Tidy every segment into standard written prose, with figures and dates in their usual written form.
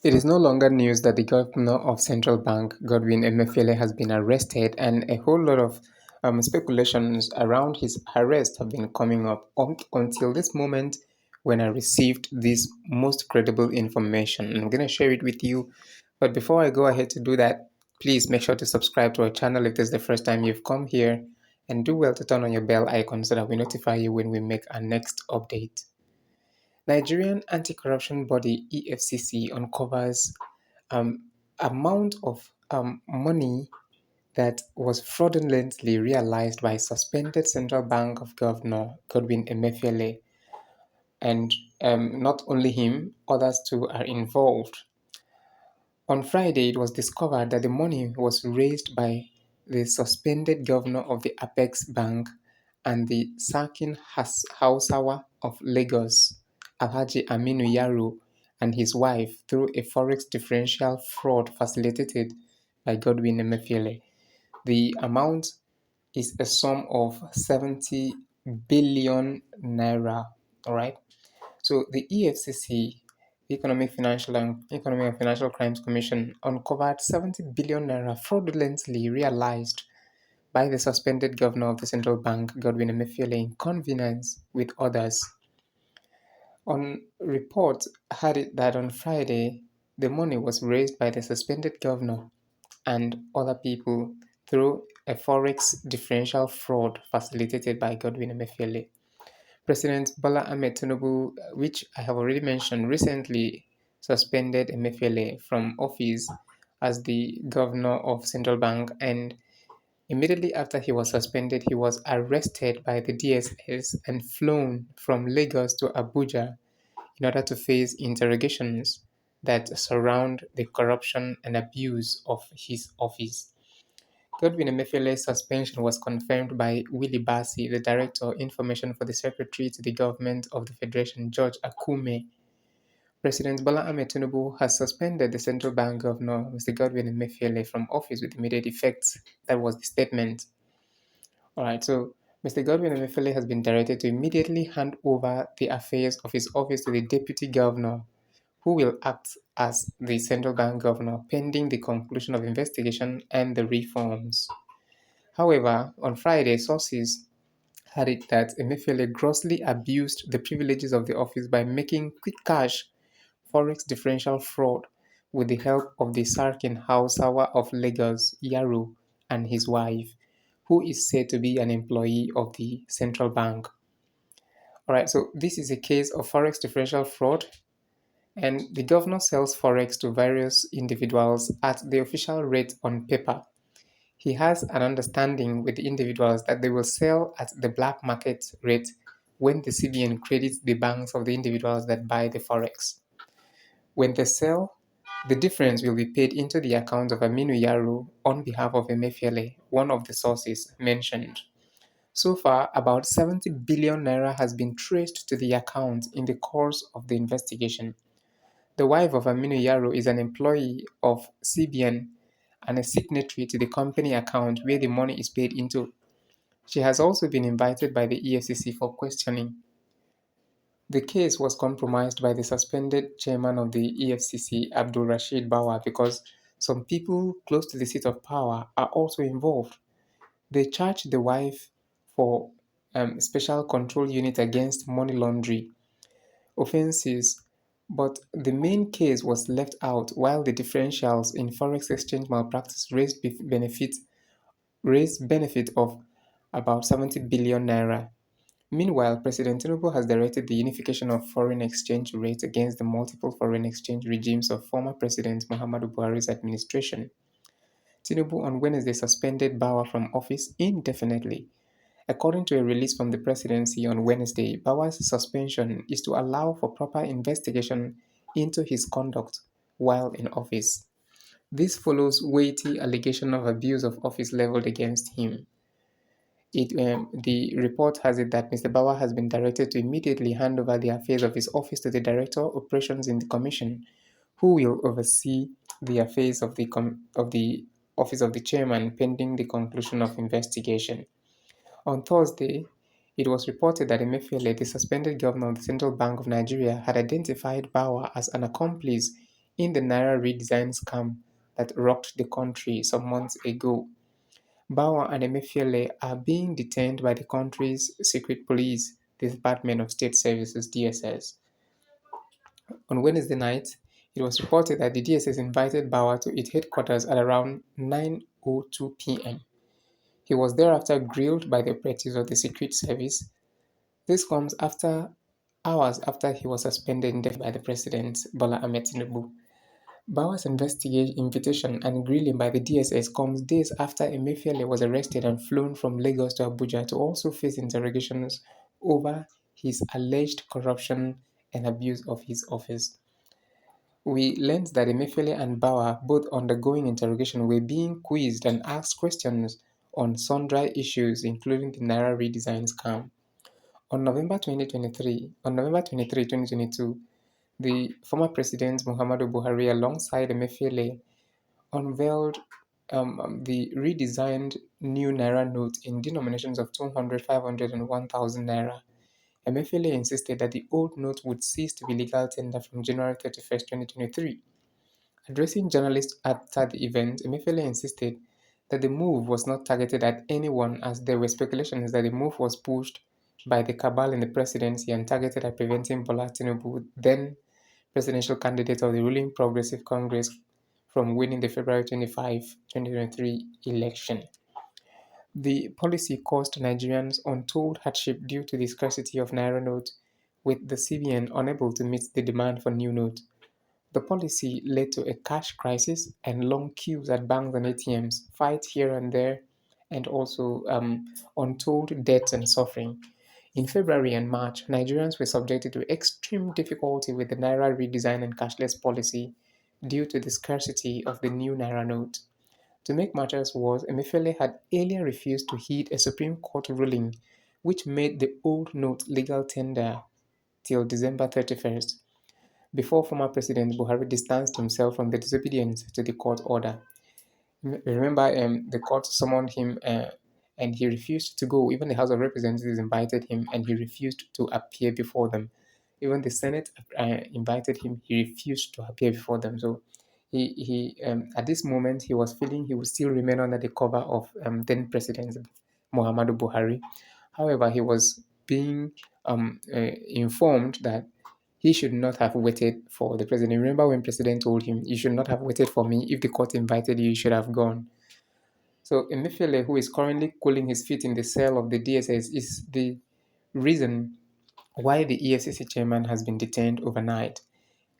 It is no longer news that the governor of Central Bank, Godwin Emefiele, has been arrested, and a whole lot of speculations around his arrest have been coming up until this moment when I received this most credible information. I'm going to share it with you, but before I go ahead to do that, please make sure to subscribe to our channel if this is the first time you've come here, and do well to turn on your bell icon so that we notify you when we make our next update. Nigerian anti-corruption body EFCC uncovers amount of money that was fraudulently realized by suspended Central Bank of Governor Godwin Emefiele, and not only him, others too are involved. On Friday, it was discovered that the money was raised by the suspended governor of the Apex Bank and the Sarkin Hausawa of Lagos, Alhaji Aminu Yaro, and his wife through a forex differential fraud facilitated by Godwin Emefiele. The amount is a sum of 70 billion naira. All right. So the EFCC, Economic and Financial Crimes Commission, uncovered 70 billion naira fraudulently realized by the suspended governor of the central bank, Godwin Emefiele, in connivance with others. On report had it that on Friday, the money was raised by the suspended governor and other people through a forex differential fraud facilitated by Godwin Emefiele. President Bola Ahmed Tinubu, which I have already mentioned, recently suspended Emefiele from office as the governor of central bank, and immediately after he was suspended, he was arrested by the DSS and flown from Lagos to Abuja in order to face interrogations that surround the corruption and abuse of his office. Godwin Emefiele's suspension was confirmed by Willie Bassi, the Director of Information for the Secretary to the Government of the Federation, George Akume. President Bola Ahmed Tinubu has suspended the central bank governor, Mr. Godwin Emefiele, from office with immediate effect. That was the statement. All right, so Mr. Godwin Emefiele has been directed to immediately hand over the affairs of his office to the Deputy Governor, who will act as the central bank governor pending the conclusion of investigation and the reforms. However, on Friday, sources had it that Emefiele grossly abused the privileges of the office by making quick cash forex differential fraud with the help of the Sarkin Hausawa of Lagos, Yaro, and his wife, who is said to be an employee of the central bank. Alright, so this is a case of forex differential fraud, and the governor sells forex to various individuals at the official rate on paper. He has an understanding with the individuals that they will sell at the black market rate when the CBN credits the banks of the individuals that buy the forex. When they sell, the difference will be paid into the account of Aminu Yaro on behalf of Emefiele, one of the sources mentioned. So far, about 70 billion naira has been traced to the account in the course of the investigation. The wife of Aminu Yaro is an employee of CBN and a signatory to the company account where the money is paid into. She has also been invited by the EFCC for questioning. The case was compromised by the suspended chairman of the EFCC, Abdul Rashid Bawa, because some people close to the seat of power are also involved. They charged the wife for special control unit against money laundering offenses, but the main case was left out while the differentials in forex exchange malpractice raised benefit of about 70 billion naira. Meanwhile, President Tinubu has directed the unification of foreign exchange rates against the multiple foreign exchange regimes of former President Muhammadu Buhari's administration. Tinubu on Wednesday suspended Bawa from office indefinitely. According to a release from the presidency on Wednesday, Bawa's suspension is to allow for proper investigation into his conduct while in office. This follows weighty allegation of abuse of office leveled against him. The report has it that Mr. Bawa has been directed to immediately hand over the affairs of his office to the Director of Operations in the Commission, who will oversee the affairs of the office of the chairman pending the conclusion of investigation. On Thursday, it was reported that Emefiele, the suspended governor of the Central Bank of Nigeria, had identified Bawa as an accomplice in the Naira Redesign scam that rocked the country some months ago. Bawa and Emefiele are being detained by the country's secret police, the Department of State Services (DSS). On Wednesday night, it was reported that the DSS invited Bawa to its headquarters at around 9:02 p.m. He was thereafter grilled by the operatives of the Secret Service. This comes hours after he was suspended indefinitely by the President Bola Ahmed Tinubu. Bawa's invitation and grilling by the DSS comes days after Emefiele was arrested and flown from Lagos to Abuja to also face interrogations over his alleged corruption and abuse of his office. We learned that Emefiele and Bawa, both undergoing interrogation, were being quizzed and asked questions on sundry issues, including the Naira Redesign scam. On November 23, 2022, the former President Muhammadu Buhari, alongside Emefiele, unveiled the redesigned new Naira note in denominations of 200, 500, and 1,000 Naira. Emefiele insisted that the old note would cease to be legal tender from January 31st, 2023. Addressing journalists after the event, Emefiele insisted that the move was not targeted at anyone, as there were speculations that the move was pushed by the cabal in the presidency and targeted at preventing Bola Tinubu, then presidential candidate of the ruling Progressive Congress, from winning the February 25, 2023 election. The policy caused Nigerians untold hardship due to the scarcity of Naira notes, with the CBN unable to meet the demand for new notes. The policy led to a cash crisis and long queues at banks and ATMs, fights here and there, and also untold debts and suffering. In February and March, Nigerians were subjected to extreme difficulty with the Naira redesign and cashless policy due to the scarcity of the new Naira note. To make matters worse, Emefiele had earlier refused to heed a Supreme Court ruling which made the old note legal tender till December 31st, before former President Buhari distanced himself from the disobedience to the court order. Remember, the court summoned him and he refused to go. Even the House of Representatives invited him and he refused to appear before them. Even the Senate invited him, he refused to appear before them. So at this moment, he was feeling he would still remain under the cover of then President Muhammadu Buhari. However, he was being informed that he should not have waited for the president. Remember when president told him, "You should not have waited for me. If the court invited you, you should have gone." So Emefiele, who is currently cooling his feet in the cell of the DSS, is the reason why the EFCC chairman has been detained overnight.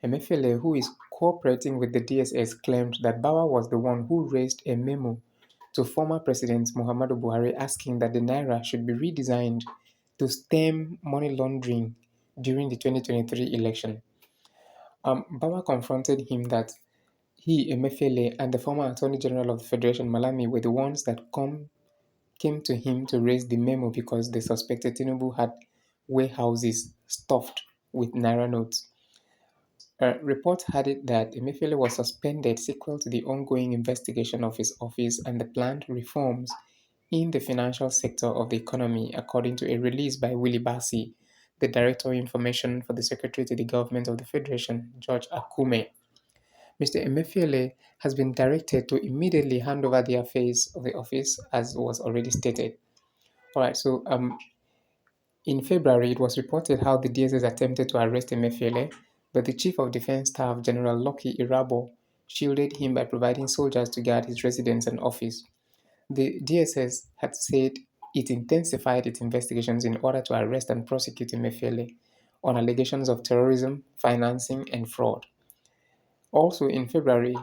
Emefiele, who is cooperating with the DSS, claimed that Bawa was the one who raised a memo to former President Muhammadu Buhari asking that the Naira should be redesigned to stem money laundering during the 2023 election. Bawa confronted him that he, Emefiele, and the former Attorney General of the Federation, Malami, were the ones that came to him to raise the memo because they suspected Tinubu had warehouses stuffed with Naira notes. Reports had it that Emefiele was suspended sequel to the ongoing investigation of his office and the planned reforms in the financial sector of the economy, according to a release by Willie Bassi, the Director of Information for the Secretary to the Government of the Federation, George Akume. Mr. Emefiele has been directed to immediately hand over the affairs of the office, as was already stated. All right, so in February, it was reported how the DSS attempted to arrest Emefiele, but the Chief of Defense Staff, General Lucky Irabo, shielded him by providing soldiers to guard his residence and office. The DSS had said it intensified its investigations in order to arrest and prosecute Emefiele on allegations of terrorism, financing, and fraud. Also in February,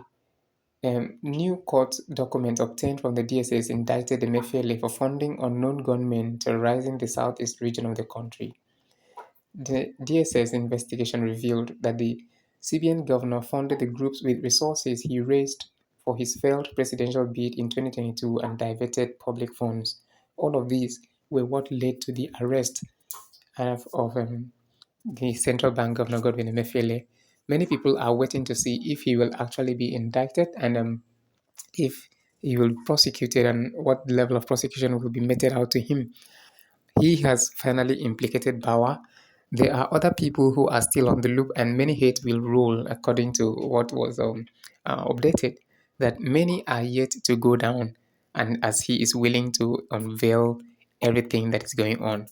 new court documents obtained from the DSS indicted Emefiele for funding unknown gunmen terrorizing the southeast region of the country. The DSS investigation revealed that the CBN governor funded the groups with resources he raised for his failed presidential bid in 2022 and diverted public funds. All of these were what led to the arrest of the central bank governor Godwin Emefiele. Many people are waiting to see if he will actually be indicted and if he will be prosecuted and what level of prosecution will be meted out to him. He has finally implicated Bawa. there are other people who are still on the loop, and many hate will rule according to what was updated. That many are yet to go down, and as he is willing to unveil everything that is going on.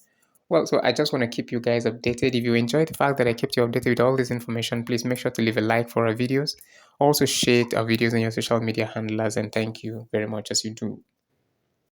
Well, so I just want to keep you guys updated. If you enjoy the fact that I kept you updated with all this information, please make sure to leave a like for our videos. Also, share our videos on your social media handlers, and thank you very much as you do.